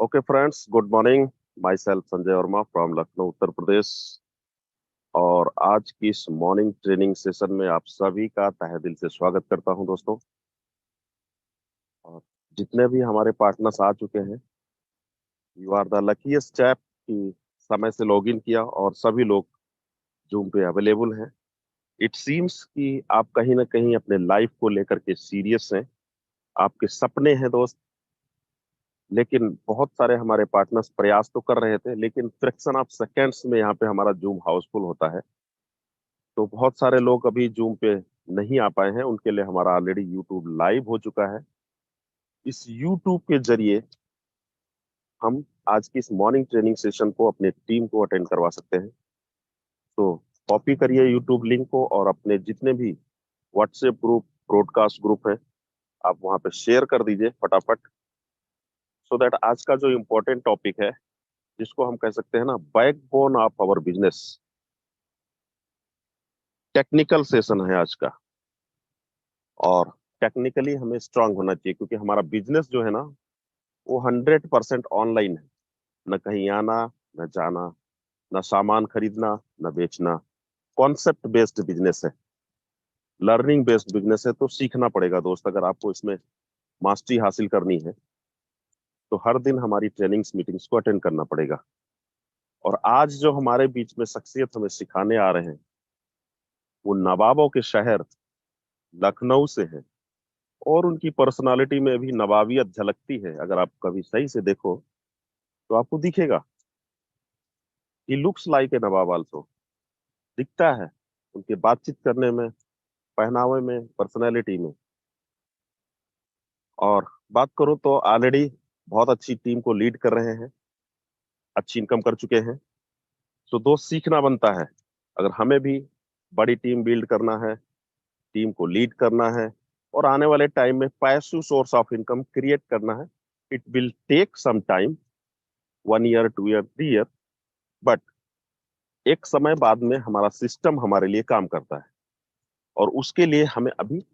Okay, friends, good morning. Myself Sanjay Verma from Lucknow Uttar Pradesh. और आज की इस मॉर्निंग ट्रेनिंग सेशन में आप सभी का तहे दिल से स्वागत करता हूं दोस्तों। और जितने भी हमारे पार्टनर्स आ चुके हैं, you are the luckiest chap कि समय से लॉगिन किया और सभी लोग जूम पे अवेलेबल हैं। इट सीम्स कि आप कहीं ना कहीं अपने लाइफ को लेकर के सीरियस हैं, आपके सपने हैं दोस्त। लेकिन बहुत सारे हमारे पार्टनर्स प्रयास तो कर रहे थे, लेकिन फ्रैक्शन ऑफ सेकेंड्स में यहाँ पे हमारा जूम हाउसफुल होता है। तो बहुत सारे लोग अभी जूम पे नहीं आ पाए हैं, उनके लिए हमारा ऑलरेडी यूट्यूब लाइव हो चुका है। इस यूट्यूब के जरिए हम आज की इस मॉर्निंग ट्रेनिंग सेशन को अपने टीम को अटेंड करवा सकते हैं। तो कॉपी करिए यूट्यूब लिंक को और अपने जितने भी व्हाट्सएप ग्रुप, ब्रॉडकास्ट ग्रुप है, आप वहां पे शेयर कर दीजिए फटाफट, सो दैट आज का जो इम्पोर्टेंट टॉपिक है, जिसको हम कह सकते हैं ना, backbone of our business, technical session है आज का। और टेक्निकली हमें स्ट्रांग होना चाहिए, क्योंकि हमारा बिजनेस जो है ना, वो 100% ऑनलाइन है। न कहीं आना, न जाना, न सामान खरीदना, न बेचना। कॉन्सेप्ट बेस्ड बिजनेस है, लर्निंग बेस्ड बिजनेस है। तो सीखना पड़ेगा दोस्त, अगर आपको इसमें मास्टरी हासिल करनी है तो हर दिन हमारी ट्रेनिंग्स मीटिंग्स को अटेंड करना पड़ेगा। और आज जो हमारे बीच में शख्सियत हमें सिखाने आ रहे हैं, वो नवाबों के शहर लखनऊ से है। और उनकी पर्सनालिटी में भी नवाबियत झलकती है। अगर आप कभी सही से देखो तो आपको दिखेगा, he looks like a Nawab also. दिखता है उनके बातचीत करने में, पहनावे में, पर्सनैलिटी में। और बात करो तो ऑलरेडी बहुत अच्छी टीम को लीड कर रहे हैं, अच्छी इनकम कर चुके हैं। तो दोस्त, सीखना बनता है। अगर हमें भी बड़ी टीम बिल्ड करना है, टीम को लीड करना है, और आने वाले टाइम में passive source of income create करना है, it will take some time, 1 year, 2 year, 3 year. But एक समय बाद में हमारा सिस्टम हमारे लिए काम करता है, और उसके लिए हमें अभी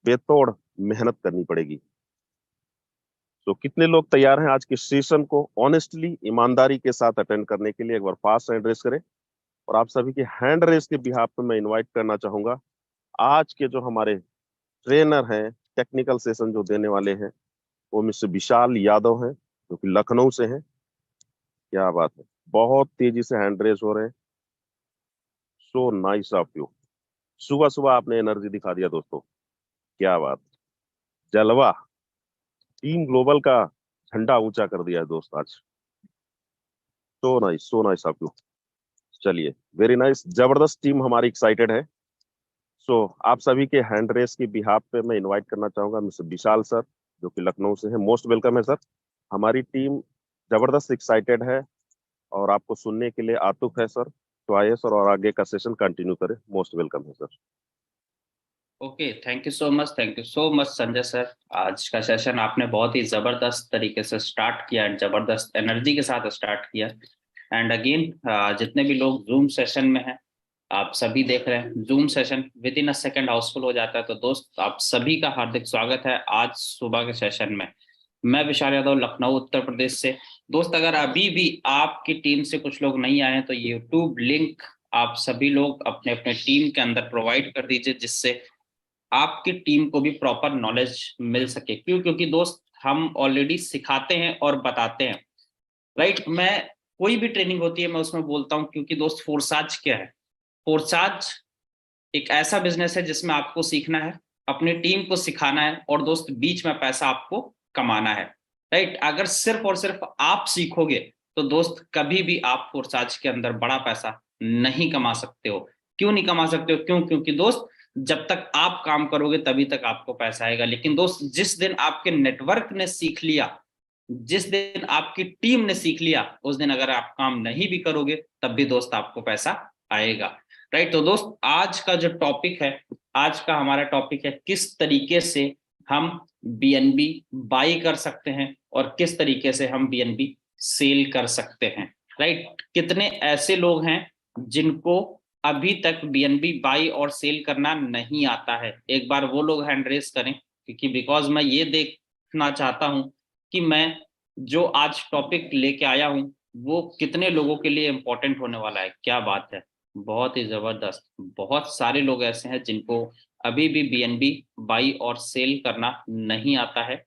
बेतोड़ मेहनत करनी पड़ेगी। तो कितने लोग तैयार हैं आज के सेशन को ऑनेस्टली, ईमानदारी के साथ अटेंड करने के लिए? एक बार फास्ट हैंड रेस करें। और आप सभी के हैंड रेस के बिहाफ पे मैं इनवाइट करना चाहूंगा आज के जो हमारे ट्रेनर हैं, टेक्निकल सेशन जो देने वाले हैं, वो मिस्टर विशाल यादव हैं, जो कि लखनऊ से हैं। क्या बात है, बहुत तेजी से हैंड रेस हो रहे हैं। सो नाइस ऑफ यू। सुबह सुबह आपने एनर्जी दिखा दिया दोस्तों, क्या बात, जलवा। टीम ग्लोबल का झंडा ऊंचा कर दिया है दोस्त आज। सो नाइस ऑफ यू। चलिए, वेरी नाइस, जबरदस्त टीम हमारी एक्साइटेड है। सो आप सभी के हैंड रेस की बिहाफ पे मैं इनवाइट करना चाहूंगा मिस्टर विशाल सर, जो कि लखनऊ से है। मोस्ट वेलकम है सर। हमारी टीम जबरदस्त एक्साइटेड है और आपको सुनने के लिए आतुक है सर। तो आइए सर, और आगे का सेशन कंटिन्यू करें। मोस्ट वेलकम है sir. Okay, thank you so much Sanjay sir. आज का सेशन आपने बहुत ही जबरदस्त तरीके से स्टार्ट किया एंड जबरदस्त एनर्जी के साथ स्टार्ट किया। एंड अगेन, जितने भी लोग जूम सेशन में हैं, आप सभी देख रहे हैं zoom session with in a second Housefull हो जाता है। तो दोस्त, आप सभी का हार्दिक स्वागत है आज सुबह के सेशन में। मैं विशाल यादव, लखनऊ उत्तर प्रदेश से। दोस्त, अगर अभी भी आपकी टीम से कुछ लोग नहीं आए हैं तो यूट्यूब लिंक आप सभी लोग अपने अपने टीम के अंदर प्रोवाइड कर दीजिए, जिससे आपकी टीम को भी प्रॉपर नॉलेज मिल सके। क्यों? क्योंकि दोस्त, हम ऑलरेडी सिखाते हैं और बताते हैं, राइट। मैं कोई भी ट्रेनिंग होती है मैं उसमें बोलता हूं, क्योंकि दोस्त फोरसाज क्या है? फोरसाज एक ऐसा बिजनेस है जिसमें आपको सीखना है, अपनी टीम को सिखाना है, और दोस्त बीच में पैसा आपको कमाना है, राइट। अगर सिर्फ और सिर्फ आप सीखोगे तो दोस्त कभी भी आप फोरसाज के अंदर बड़ा पैसा नहीं कमा सकते हो। क्यों नहीं कमा सकते हो? क्यों? क्योंकि दोस्त, जब तक आप काम करोगे तभी तक आपको पैसा आएगा। लेकिन दोस्त, जिस दिन आपके नेटवर्क ने सीख लिया, जिस दिन आपकी टीम ने सीख लिया, उस दिन अगर आप काम नहीं भी करोगे तब भी दोस्त आपको पैसा आएगा, राइट। तो दोस्त, आज का जो टॉपिक है, आज का हमारा टॉपिक है किस तरीके से हम बीएनबी बाई कर सकते हैं और किस तरीके से हम बीएनबी सेल कर सकते हैं, राइट। कितने ऐसे लोग हैं जिनको अभी तक बीएनबी बाई और सेल करना नहीं आता है? एक बार वो लोग हैंड रेस करें, क्योंकि बिकॉज मैं ये देखना चाहता हूं कि मैं जो आज टॉपिक लेके आया हूं वो कितने लोगों के लिए इंपॉर्टेंट होने वाला है। क्या बात है, बहुत ही जबरदस्त। बहुत सारे लोग ऐसे हैं जिनको अभी भी बीएनबी बाई और सेल करना नहीं आता है।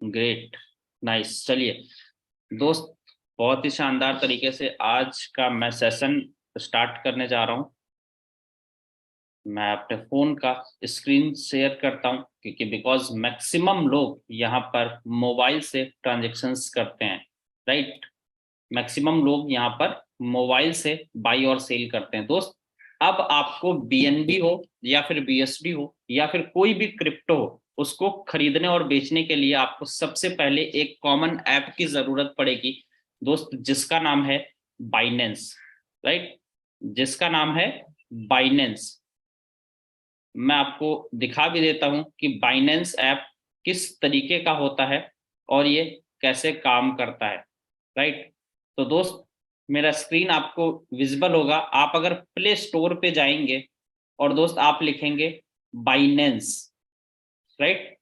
Great, nice. चलिए दोस्त, बहुत ही शानदार तरीके से आज का मैं सेशन स्टार्ट करने जा रहा हूं। मैं अपने फोन का स्क्रीन शेयर करता हूं क्योंकि बिकॉज मैक्सिमम लोग यहाँ पर मोबाइल से ट्रांजेक्शन्स करते हैं, राइट। मैक्सिमम लोग यहाँ पर मोबाइल से बाई और सेल करते हैं। दोस्त, अब आपको बीएनबी हो या फिर बीएसडी हो या फिर कोई भी क्रिप्टो हो, उसको खरीदने और बेचने के लिए आपको सबसे पहले एक कॉमन ऐप की जरूरत पड़ेगी दोस्त, जिसका नाम है बाइनेंस, राइट। जिसका नाम है बाइनेंस। मैं आपको दिखा भी देता हूं कि बाइनेंस ऐप किस तरीके का होता है और ये कैसे काम करता है, राइट। तो दोस्त, मेरा स्क्रीन आपको विजिबल होगा। आप अगर प्ले स्टोर पे जाएंगे और दोस्त आप लिखेंगे बाइनेंस, राइट।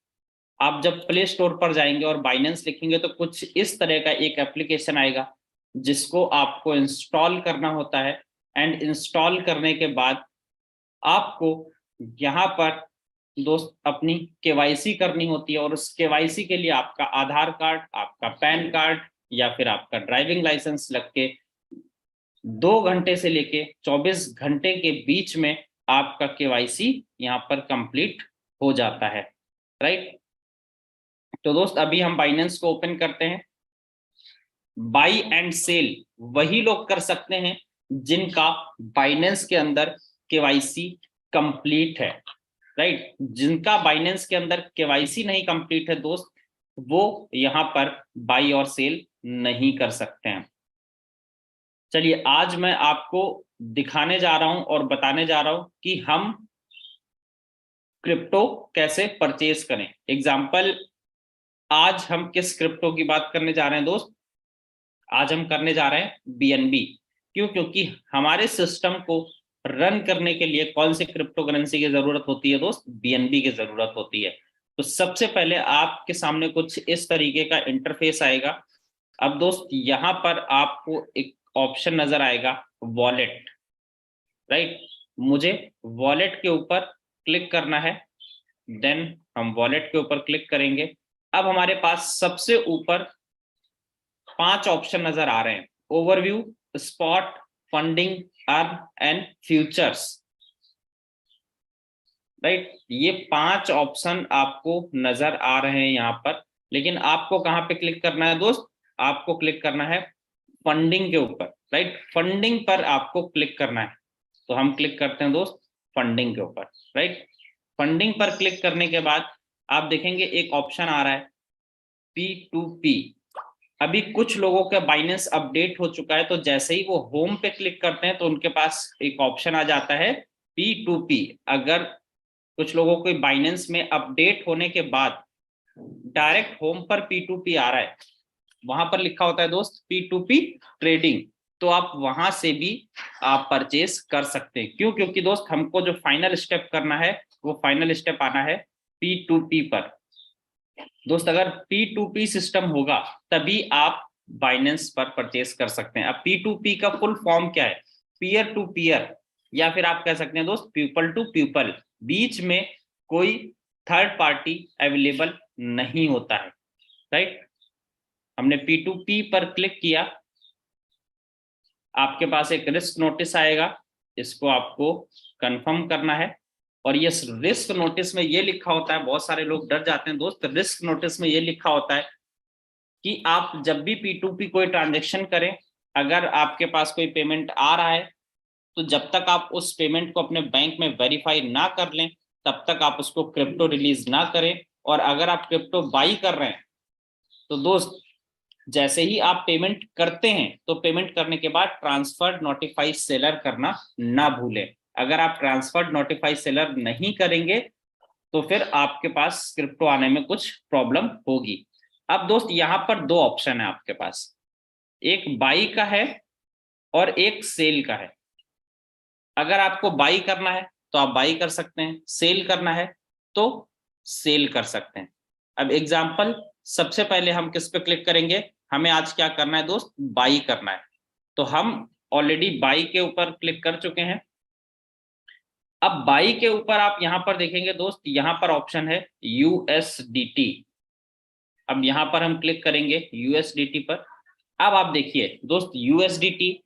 आप जब प्ले स्टोर पर जाएंगे और बाइनेंस लिखेंगे तो कुछ इस तरह का एक एप्लीकेशन आएगा जिसको आपको इंस्टॉल करना होता है। एंड इंस्टॉल करने के बाद आपको यहाँ पर दोस्त अपनी केवाईसी करनी होती है और उस केवाईसी के लिए आपका आधार कार्ड, आपका पैन कार्ड या फिर आपका ड्राइविंग लाइसेंस लग के 2 घंटे से लेके 24 घंटे के बीच में आपका केवाईसी यहाँ पर कंप्लीट हो जाता है, राइट। तो दोस्त अभी हम बाइनेंस को ओपन करते हैं। बाई एंड सेल वही लोग कर सकते हैं जिनका बाइनेंस के अंदर केवाईसी कंप्लीट है, राइट। जिनका बाइनेंस के अंदर केवाईसी नहीं कंप्लीट है दोस्त, वो यहां पर बाई और सेल नहीं कर सकते हैं। चलिए आज मैं आपको दिखाने जा रहा हूं और बताने जा रहा हूं कि हम क्रिप्टो कैसे परचेज करें। एग्जाम्पल, आज हम किस क्रिप्टो की बात करने जा रहे हैं दोस्त? आज हम करने जा रहे हैं बीएनबी। क्यों? क्योंकि हमारे सिस्टम को रन करने के लिए कौन सी क्रिप्टो करेंसी की जरूरत होती है दोस्त? बीएनबी की जरूरत होती है। तो सबसे पहले आपके सामने कुछ इस तरीके का इंटरफेस आएगा। अब दोस्त यहाँ पर आपको एक ऑप्शन नजर आएगा वॉलेट, राइट। मुझे वॉलेट के ऊपर क्लिक करना है। देन हम वॉलेट के ऊपर क्लिक करेंगे। अब हमारे पास सबसे ऊपर 5 ऑप्शन नजर आ रहे हैं: overview, spot, funding, earn and futures, right. ये 5 ऑप्शन आपको नजर आ रहे हैं यहाँ पर। लेकिन आपको कहाँ पे क्लिक करना है दोस्त? आपको क्लिक करना है फंडिंग के ऊपर, राइट। फंडिंग पर आपको क्लिक करना है। तो हम क्लिक करते हैं दोस्त फंडिंग के ऊपर, राइट। फंडिंग पर क्लिक करने के बाद आप देखेंगे एक ऑप्शन आ रहा है P2P। अभी कुछ लोगों का बाइनेंस अपडेट हो चुका है, तो जैसे ही वो होम पे क्लिक करते हैं तो उनके पास एक ऑप्शन आ जाता है P2P। अगर कुछ लोगों को बाइनेंस में अपडेट होने के बाद डायरेक्ट होम पर P2P आ रहा है, वहां पर लिखा होता है दोस्त P2P ट्रेडिंग, तो आप वहां से भी आप परचेस कर सकते हैं। क्यों? क्योंकि दोस्त हमको जो फाइनल स्टेप करना है वो फाइनल स्टेप आना है P2P पर। दोस्त अगर P2P सिस्टम होगा तभी आप बाइनेंस पर परचेस कर सकते हैं। अब P2P का फुल फॉर्म क्या है? पीयर टू पीयर, या फिर आप कह सकते हैं दोस्त पीपल टू पीपल। बीच में कोई थर्ड पार्टी अवेलेबल नहीं होता है, राइट। हमने P2P पर क्लिक किया, आपके पास एक रिस्क नोटिस आएगा, इसको आपको कंफर्म करना है। और ये रिस्क नोटिस में ये लिखा होता है, बहुत सारे लोग डर जाते हैं दोस्त, रिस्क नोटिस में ये लिखा होता है कि आप जब भी P2P कोई ट्रांजेक्शन करें, अगर आपके पास कोई पेमेंट आ रहा है तो जब तक आप उस पेमेंट को अपने बैंक में वेरीफाई ना कर लें तब तक आप उसको क्रिप्टो रिलीज ना करें। और अगर आप क्रिप्टो बाई कर रहे हैं तो दोस्त जैसे ही आप पेमेंट करते हैं तो पेमेंट करने के बाद ट्रांसफर नोटिफाई सेलर करना ना भूलें। अगर आप ट्रांसफर नोटिफाई सेलर नहीं करेंगे तो फिर आपके पास क्रिप्टो आने में कुछ प्रॉब्लम होगी। अब दोस्त यहाँ पर 2 ऑप्शन है आपके पास, एक बाई का है और एक सेल का है। अगर आपको बाई करना है तो आप बाई कर सकते हैं, सेल करना है तो सेल कर सकते हैं। अब एग्जांपल, सबसे पहले हम किस पे क्लिक करेंगे, हमें आज क्या करना है दोस्त, बाई करना है। तो हम ऑलरेडी बाई के ऊपर क्लिक कर चुके हैं। अब बाई के ऊपर आप यहां पर देखेंगे दोस्त, यहां पर ऑप्शन है यूएसडीटी। अब यहां पर हम क्लिक करेंगे यूएसडीटी पर। अब आप देखिए दोस्त, यूएसडीटी,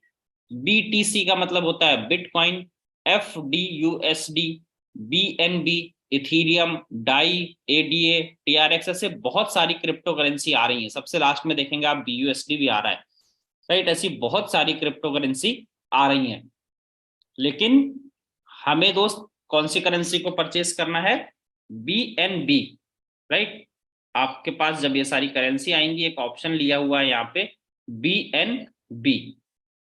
बीटीसी का मतलब होता है bitcoin, FDUSD, BNB, Ethereum, DAI, ADA, TRX, ऐसे बहुत सारी क्रिप्टो करेंसी आ रही है। सबसे लास्ट में देखेंगे आप बीयूएसडी भी आ रहा है, राइट। ऐसी बहुत सारी क्रिप्टो करेंसी आ रही हैं, लेकिन हमें दोस्त कौन सी करेंसी को परचेस करना है, बीएनबी, राइट। आपके पास जब ये सारी करेंसी आएंगी, एक ऑप्शन लिया हुआ है यहाँ पे बीएनबी,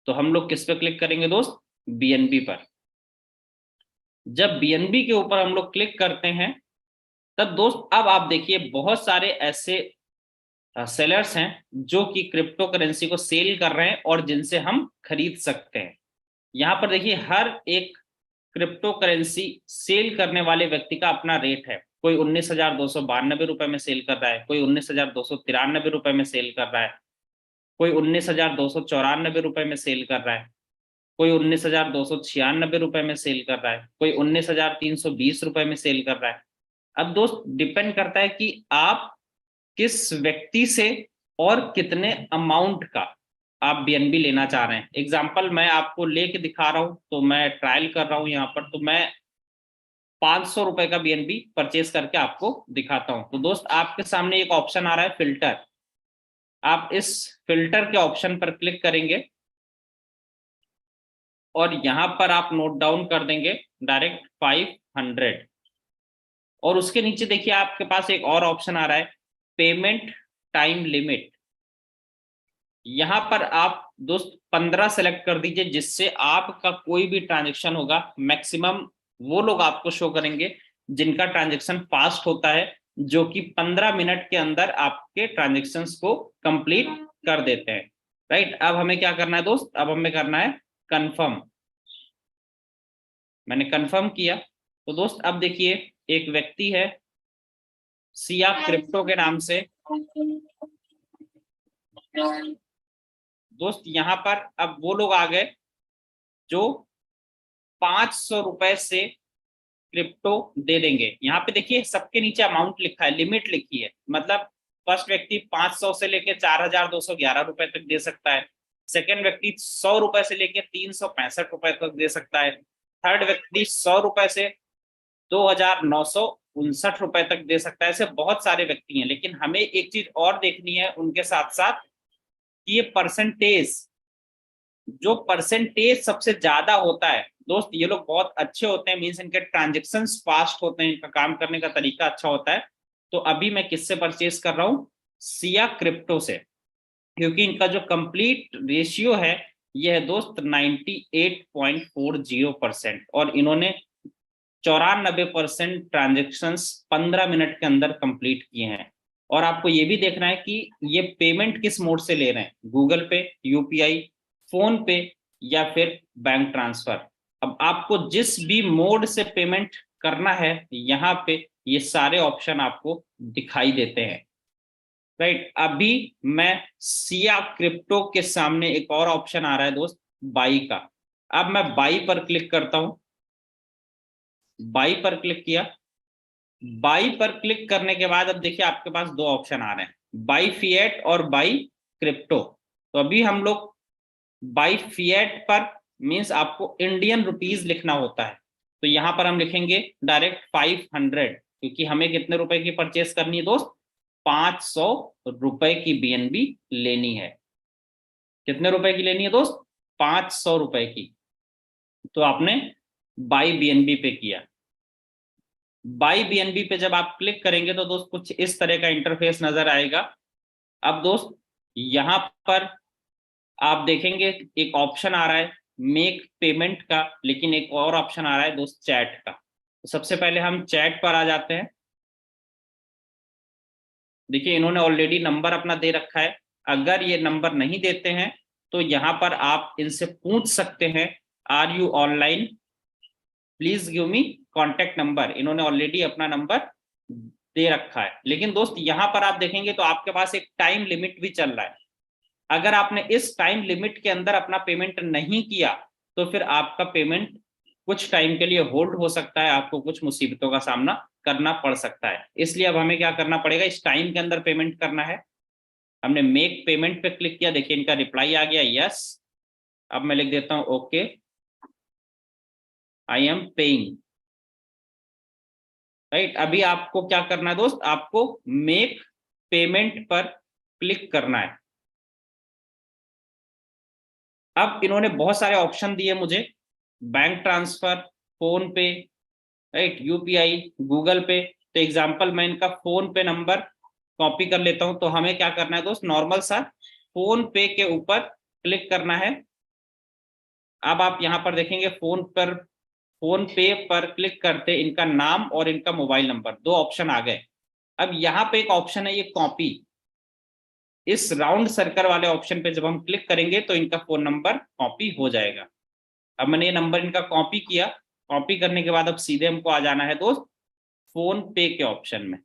तो हम लोग किस पे क्लिक करेंगे दोस्त, बीएनबी पर। जब बीएनबी के ऊपर हम लोग क्लिक करते हैं, तब दोस्त अब आप देखिए बहुत सारे ऐसे सेलर्स हैं जो कि क्रिप्टो करेंसी को सेल कर रहे हैं और जिनसे हम खरीद सकते हैं। यहां पर देखिए हर एक क्रिप्टो करेंसी सेल करने वाले व्यक्ति का अपना रेट है। कोई 19,292 रुपए में सेल कर रहा है, कोई 19,293 रुपए में सेल कर रहा है, कोई 19,294 रुपए में सेल कर रहा है, कोई 19,296 रुपए में सेल कर रहा है, कोई 19,320 रुपए में सेल कर रहा है। अब दोस्त डिपेंड करता है कि आप किस व्यक्ति से और कितने अमाउंट का आप बीएनबी लेना चाह रहे हैं। एग्जाम्पल मैं आपको लेके दिखा रहा हूं, तो मैं ट्रायल कर रहा हूं यहाँ पर, तो मैं 500 रुपए का बीएनबी परचेस करके आपको दिखाता हूं। तो दोस्त आपके सामने एक ऑप्शन आ रहा है फिल्टर, आप इस फिल्टर के ऑप्शन पर क्लिक करेंगे और यहां पर आप नोट डाउन कर देंगे डायरेक्ट 500। और उसके नीचे देखिए आपके पास एक और ऑप्शन आ रहा है पेमेंट टाइम लिमिट। यहां पर आप दोस्त 15 सेलेक्ट कर दीजिए, जिससे आपका कोई भी ट्रांजेक्शन होगा, मैक्सिमम वो लोग आपको शो करेंगे जिनका ट्रांजेक्शन फास्ट होता है, जो कि 15 मिनट के अंदर आपके ट्रांजेक्शन्स को कंप्लीट कर देते हैं, राइट। अब हमें क्या करना है दोस्त, अब हमें करना है कंफर्म। मैंने कंफर्म किया। तो दोस्त अब देखिए एक व्यक्ति है सिया क्रिप्टो के नाम से, दोस्त यहां पर अब वो लोग आ गए जो 500 रुपए से क्रिप्टो दे देंगे। यहाँ पे देखिए सबके नीचे अमाउंट लिखा है, लिमिट लिखी है, मतलब फर्स्ट व्यक्ति 500 से लेके 4,211 रुपए तक दे सकता है, सेकंड व्यक्ति 100 रुपए से लेके 365 रुपए तक दे सकता है, थर्ड व्यक्ति 100 रुपए से 2,959 रुपए तक दे सकता है। ऐसे बहुत सारे व्यक्ति हैं, लेकिन हमें एक चीज और देखनी है उनके साथ साथ कि ये परसेंटेज, जो परसेंटेज सबसे ज्यादा होता है दोस्त, ये लोग बहुत अच्छे होते हैं, मींस इनके ट्रांजेक्शन्स फास्ट होते हैं, इनका काम करने का तरीका अच्छा होता है। तो अभी मैं किससे परचेज कर रहा हूं, सिया क्रिप्टो से, क्योंकि इनका जो कंप्लीट रेशियो है ये है दोस्त 98.40%, और इन्होंने 94% ट्रांजेक्शन्स 15 मिनट के अंदर कंप्लीट किए हैं। और आपको ये भी देखना है कि ये पेमेंट किस मोड से ले रहे हैं, गूगल पे, यूपीआई, फोन पे या फिर बैंक ट्रांसफर। अब आपको जिस भी मोड से पेमेंट करना है, यहाँ पे ये सारे ऑप्शन आपको दिखाई देते हैं, राइट। अभी मैं सिया क्रिप्टो के सामने एक और ऑप्शन आ रहा है दोस्त, बाई का। अब मैं बाई पर क्लिक करता हूं, बाई पर क्लिक किया। बाई पर क्लिक करने के बाद अब देखिए आपके पास दो ऑप्शन आ रहे हैं, बाई फिएट और बाई क्रिप्टो। तो अभी हम लोग बाई फिएट पर, मींस आपको इंडियन रुपीज लिखना होता है, तो यहां पर हम लिखेंगे डायरेक्ट 500, क्योंकि हमें कितने रुपए की परचेस करनी है दोस्त, 500 रुपए की बीएनबी लेनी है। कितने रुपए की लेनी है दोस्त, 500 रुपए की। तो आपने बाई बीएनबी पे किया। बाई बीएनबी पे जब आप क्लिक करेंगे तो दोस्त कुछ इस तरह का इंटरफेस नजर आएगा। अब दोस्त यहां पर आप देखेंगे एक ऑप्शन आ रहा है मेक पेमेंट का, लेकिन एक और ऑप्शन आ रहा है दोस्त चैट का। तो सबसे पहले हम चैट पर आ जाते हैं। देखिए इन्होंने ऑलरेडी नंबर अपना दे रखा है, अगर ये नंबर नहीं देते हैं तो यहाँ पर आप इनसे पूछ सकते हैं are you online, please give me contact number. इन्होंने ऑलरेडी अपना नंबर दे रखा है। लेकिन दोस्त यहाँ पर आप देखेंगे तो आपके पास एक टाइम लिमिट भी चल रहा है। अगर आपने इस टाइम लिमिट के अंदर अपना पेमेंट नहीं किया तो फिर आपका पेमेंट कुछ टाइम के लिए होल्ड हो सकता है, आपको कुछ मुसीबतों का सामना करना पड़ सकता है। इसलिए अब हमें क्या करना पड़ेगा, इस टाइम के अंदर पेमेंट करना है। हमने मेक पेमेंट पे क्लिक किया, देखिए इनका रिप्लाई आ गया यस। अब मैं लिख देता हूं okay I am paying, right. अभी आपको क्या करना है दोस्त, आपको मेक पेमेंट पर क्लिक करना है। अब इन्होंने बहुत सारे ऑप्शन दिए मुझे, बैंक ट्रांसफर, फोन पे, राइट, यूपीआई, गूगल पे। तो एग्जांपल मैं इनका फोन पे नंबर कॉपी कर लेता हूं। तो हमें क्या करना है दोस्त, नॉर्मल सा फोन पे के ऊपर क्लिक करना है। अब आप यहां पर देखेंगे फोन पे पर क्लिक करते इनका नाम और इनका मोबाइल नंबर, दो ऑप्शन आ गए। अब यहाँ पे एक ऑप्शन है ये कॉपी, इस राउंड सर्कल वाले ऑप्शन पे जब हम क्लिक करेंगे तो इनका फोन नंबर कॉपी हो जाएगा। अब मैंने ये नंबर इनका कॉपी किया, कॉपी करने के बाद अब सीधे हमको आ जाना है दोस्त फोन पे के ऑप्शन में,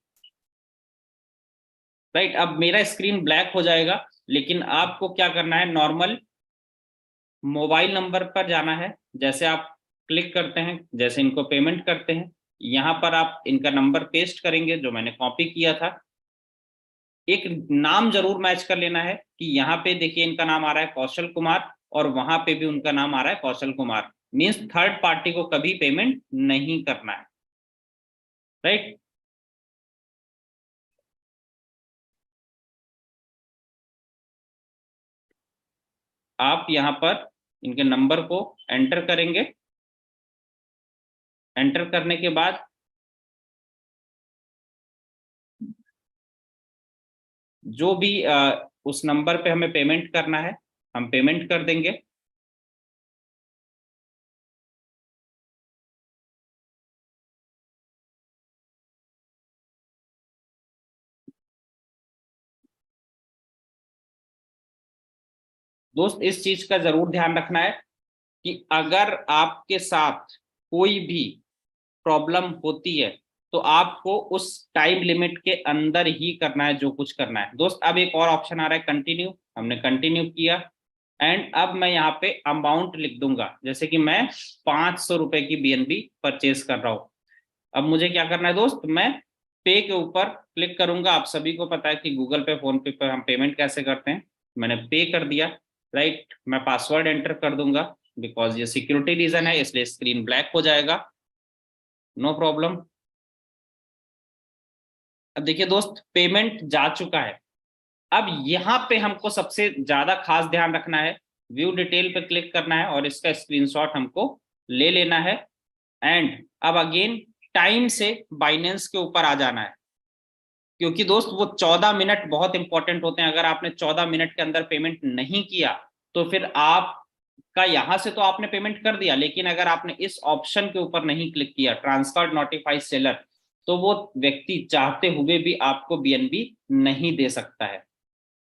राइट। अब मेरा स्क्रीन ब्लैक हो जाएगा, लेकिन आपको क्या करना है, नॉर्मल मोबाइल नंबर पर जाना है। जैसे आप क्लिक करते हैं, जैसे इनको पेमेंट करते हैं, यहाँ पर आप इनका नंबर पेस्ट करेंगे जो मैंने कॉपी किया था। एक नाम जरूर मैच कर लेना है कि यहाँ पे देखिए इनका नाम आ रहा है कौशल कुमार और वहां पे भी उनका नाम आ रहा है Kaushal Kumar, means third party को कभी पेमेंट नहीं करना है, राइट। आप यहाँ पर इनके नंबर को एंटर करेंगे, एंटर करने के बाद जो भी उस नंबर पे हमें पेमेंट करना है हम पेमेंट कर देंगे। दोस्त इस चीज का जरूर ध्यान रखना है कि अगर आपके साथ कोई भी प्रॉब्लम होती है तो आपको उस टाइम लिमिट के अंदर ही करना है जो कुछ करना है। दोस्त अब एक और ऑप्शन आ रहा है कंटिन्यू, हमने कंटिन्यू किया एंड अब मैं यहाँ पे अमाउंट लिख दूंगा, जैसे कि मैं 500 रुपए की बीएनबी परचेज कर रहा हूँ। अब मुझे क्या करना है दोस्त, मैं पे के ऊपर क्लिक करूंगा। आप सभी को पता है कि गूगल पे, फोन पे पर हम पेमेंट कैसे करते हैं। मैंने पे कर दिया, राइट। मैं पासवर्ड एंटर कर दूंगा, बिकॉज ये सिक्योरिटी रीजन है इसलिए स्क्रीन ब्लैक हो जाएगा, नो प्रॉब्लम। अब देखिए दोस्त पेमेंट जा चुका है। अब यहाँ पे हमको सबसे ज्यादा खास ध्यान रखना है, व्यू डिटेल पे क्लिक करना है और इसका स्क्रीनशॉट हमको ले लेना है एंड अब अगेन टाइम से बाइनेंस के ऊपर आ जाना है, क्योंकि दोस्त वो 14 मिनट बहुत इंपॉर्टेंट होते हैं। अगर आपने 14 मिनट के अंदर पेमेंट नहीं किया तो फिर आपका यहां से तो आपने पेमेंट कर दिया, लेकिन अगर आपने इस ऑप्शन के ऊपर नहीं क्लिक किया ट्रांसफर नोटिफाई सेलर, तो वो व्यक्ति चाहते हुए भी आपको बीएनबी नहीं दे सकता है।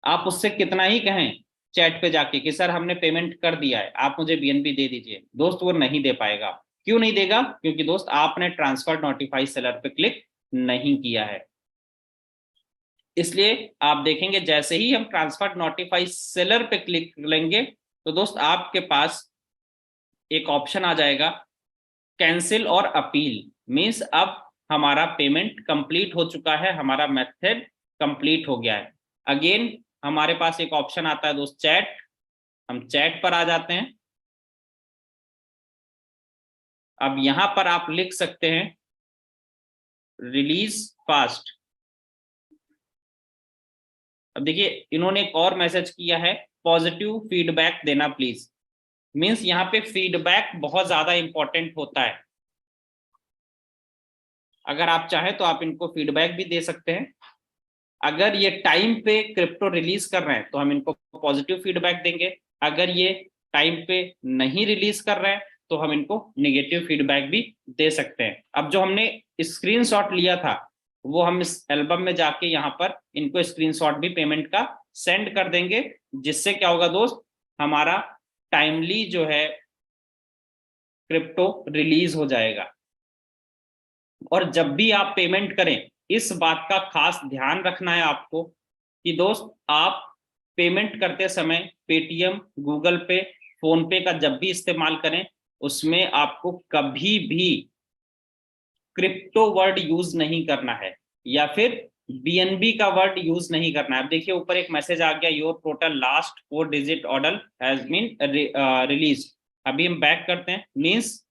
आप उससे कितना ही कहें चैट पे जाके कि सर हमने पेमेंट कर दिया है आप मुझे बीएनबी दे दीजिए, दोस्त वो नहीं दे पाएगा। क्यों नहीं देगा, क्योंकि दोस्त आपने ट्रांसफर नोटिफाई सेलर पे क्लिक नहीं किया है। इसलिए आप देखेंगे जैसे ही हम ट्रांसफर नोटिफाई सेलर पे क्लिक करेंगे तो दोस्त आपके पास एक ऑप्शन आ जाएगा कैंसिल और अपील, मीन्स अब हमारा पेमेंट कंप्लीट हो चुका है, हमारा मेथड कंप्लीट हो गया है। अगेन हमारे पास एक ऑप्शन आता है दोस्त चैट, हम चैट पर आ जाते हैं। अब यहां पर आप लिख सकते हैं रिलीज फास्ट। अब देखिए इन्होंने एक और मैसेज किया है, पॉजिटिव फीडबैक देना प्लीज, मीन्स यहाँ पे फीडबैक बहुत ज्यादा इंपॉर्टेंट होता है। अगर आप चाहें तो आप इनको फीडबैक भी दे सकते हैं। अगर ये टाइम पे क्रिप्टो रिलीज कर रहे हैं तो हम इनको पॉजिटिव फीडबैक देंगे, अगर ये टाइम पे नहीं रिलीज कर रहे हैं तो हम इनको निगेटिव फीडबैक भी दे सकते हैं। अब जो हमने स्क्रीनशॉट लिया था वो हम इस एल्बम में जाके यहाँ पर इनको स्क्रीनशॉट भी पेमेंट का सेंड कर देंगे, जिससे क्या होगा दोस्त, हमारा टाइमली जो है क्रिप्टो रिलीज हो जाएगा। और जब भी आप पेमेंट करें इस बात का खास ध्यान रखना है आपको कि दोस्त आप पेमेंट करते समय पेटीएम, गूगल पे, फोन पे का जब भी इस्तेमाल करें, उसमें आपको कभी भी क्रिप्टो वर्ड यूज नहीं करना है या फिर बीएनबी का वर्ड यूज नहीं करना है। अब देखिए ऊपर एक मैसेज आ गया, your total last 4 digit order has been release. अभी हम बैक करते हैं, मींस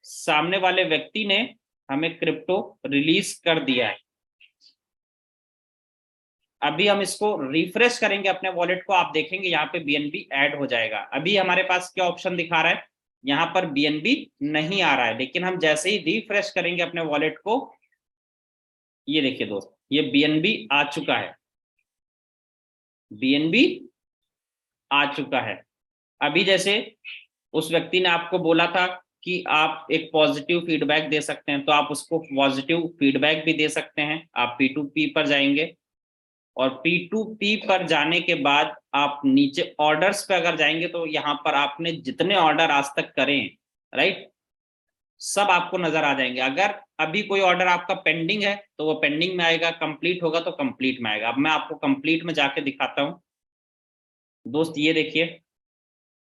सामने वाले व्यक्ति ने हमें क्रिप्टो रिलीज कर दिया है। अभी हम इसको रिफ्रेश करेंगे अपने वॉलेट को, आप देखेंगे यहाँ पे बीएनबी ऐड हो जाएगा। अभी हमारे पास क्या ऑप्शन दिखा रहा है, यहाँ पर बीएनबी नहीं आ रहा है, लेकिन हम जैसे ही रिफ्रेश करेंगे अपने वॉलेट को, ये देखिए दोस्त, ये बीएनबी आ चुका है, बीएनबी आ चुका है। अभी जैसे उस व्यक्ति ने आपको बोला था कि आप एक पॉजिटिव फीडबैक दे सकते हैं, तो आप उसको पॉजिटिव फीडबैक भी दे सकते हैं। आप P2P पर जाएंगे और P2P पर जाने के बाद आप नीचे ऑर्डर्स पे अगर जाएंगे तो यहाँ पर आपने जितने ऑर्डर आज तक करे हैं, राइट, सब आपको नजर आ जाएंगे। अगर अभी कोई ऑर्डर आपका पेंडिंग है तो वो पेंडिंग में आएगा, कंप्लीट होगा तो कंप्लीट में आएगा। अब मैं आपको कंप्लीट में जाके दिखाता हूं दोस्त। ये देखिए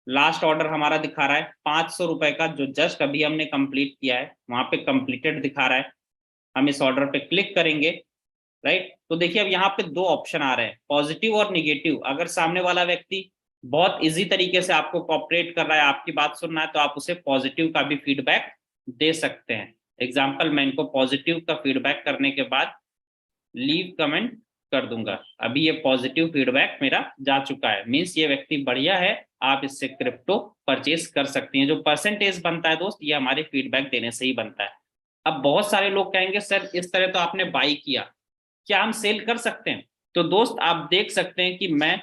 लास्ट ऑर्डर हमारा दिखा रहा है 500 रुपए का, जो जस्ट अभी हमने कंप्लीट किया है, वहां पे कंप्लीटेड दिखा रहा है। हम इस ऑर्डर पे क्लिक करेंगे, राइट, तो देखिए अब यहाँ पे दो ऑप्शन आ रहे हैं, पॉजिटिव और निगेटिव। अगर सामने वाला व्यक्ति बहुत इजी तरीके से आपको कोऑपरेट कर रहा है, आपकी बात सुन रहा है, तो आप उसे पॉजिटिव का भी फीडबैक दे सकते हैं। एग्जाम्पल, मैं इनको पॉजिटिव का फीडबैक करने के बाद लीव कमेंट कर दूंगा। अभी ये पॉजिटिव फीडबैक मेरा जा चुका है, मीन्स ये व्यक्ति बढ़िया है, आप इससे क्रिप्टो परचेज कर सकती हैं। जो परसेंटेज बनता है दोस्त, ये हमारे फीडबैक देने से ही बनता है। अब बहुत सारे लोग कहेंगे सर इस तरह तो आपने बाई किया, क्या हम सेल कर सकते हैं? तो दोस्त आप देख सकते हैं कि मैं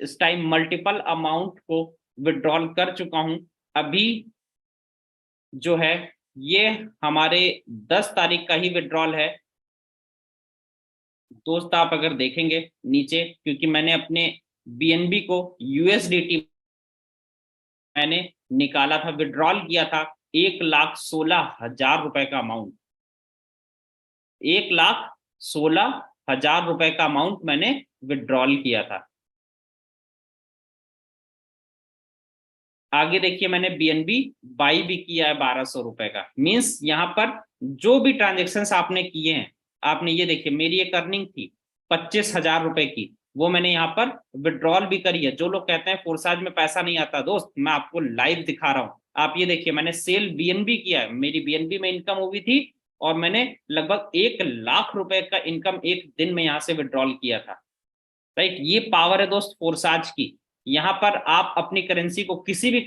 इस टाइम मल्टीपल अमाउंट को विड्रॉल कर चुका हूं। अभी जो है ये हमारे 10 तारीख का ही विड्रॉल है दोस्त। आप अगर देखेंगे नीचे, क्योंकि मैंने अपने बीएनबी को यूएसडीटी मैंने निकाला था, विड्रॉल किया था 1,16,000 रुपए का अमाउंट, 1,16,000 रुपए का अमाउंट मैंने विड्रॉल किया था। आगे देखिए मैंने बीएनबी बाई भी किया है 1,200 रुपए का। मींस यहाँ पर जो भी ट्रांजेक्शन आपने किए हैं, आपने ये देखिए मेरी एक अर्निंग थी 25,000 रुपए की, वो मैंने यहाँ पर विड्रॉल भी करी है। जो लोग कहते हैं फोर्साज में पैसा नहीं आता, दोस्त मैं आपको लाइव दिखा रहा हूँ। आप ये देखिए मैंने सेल बीएनबी किया है, मेरी बीएनबी में इनकम हुई थी और मैंने लगभग 1,00,000 रुपए का इनकम एक दिन में यहाँ से विड्रॉल किया था, राइट। ये पावर है दोस्त फोर्साज की। यहाँ पर आप अपनी करेंसी को किसी भी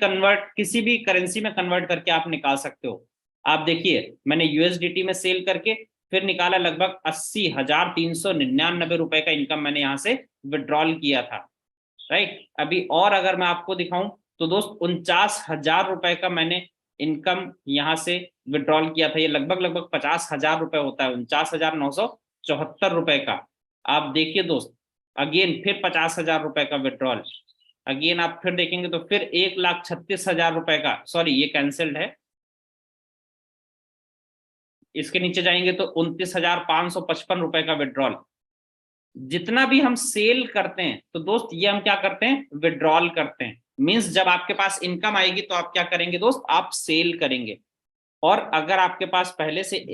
करेंसी में कन्वर्ट करके आप निकाल सकते हो। आप देखिए मैंने यूएसडीटी में सेल करके फिर निकाला, लगभग 80,399 रुपए का इनकम मैंने यहाँ से विड्रॉल किया था, राइट। अभी और अगर मैं आपको दिखाऊं तो दोस्त 49,000 रुपए का मैंने इनकम यहाँ से विड्रॉल किया था। ये लगभग 50,000 रुपए होता है, 49,974 रुपए का। आप देखिए दोस्त, अगेन फिर 50,000 रुपए का विड्रॉल, अगेन आप फिर देखेंगे तो फिर 1,36,000 रुपए का, सॉरी ये कैंसिल्ड है, इसके नीचे जाएंगे तो 29,555 रुपए का विड्रॉल। जितना भी हम सेल करते हैं तो दोस्त ये हम क्या करते हैं, विड्रॉल करते हैं। मींस जब आपके पास इनकम आएगी तो आप क्या करेंगे दोस्त, आप सेल करेंगे। और अगर आपके पास पहले से